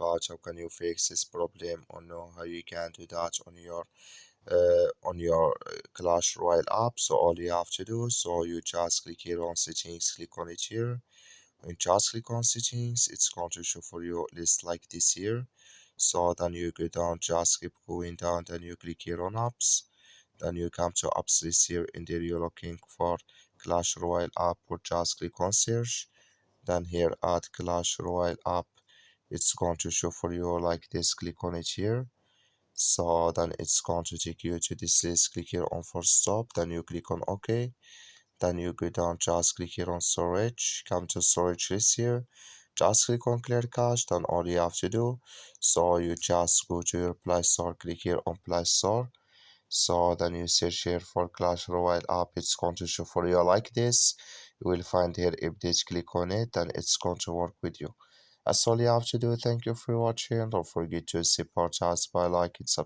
about how can you fix this problem or know how you can do that on your Clash Royale app. So all you have to do, so you just click here on settings, click on it here, and just click on settings. It's going to show for you list like this here. So then you go down, just keep going down, then you click here on apps, then you come to apps list here, and there you're looking for Clash Royale app, or just click on search, then here add Clash Royale app. It's going to show for you like this, click on it here. So then it's going to take you to this list, click here on force stop, then you click on OK, then you go down, just click here on storage, come to storage list here, just click on clear cache. Then all you have to do, so you just go to your Play Store, click here on Play Store. So then you search here for Clash Royale app, it's going to show for you like this. You will find here update, click on it, and it's going to work with you. That's all you have to do. Thank you for watching. Don't forget to support us by liking, subscribe.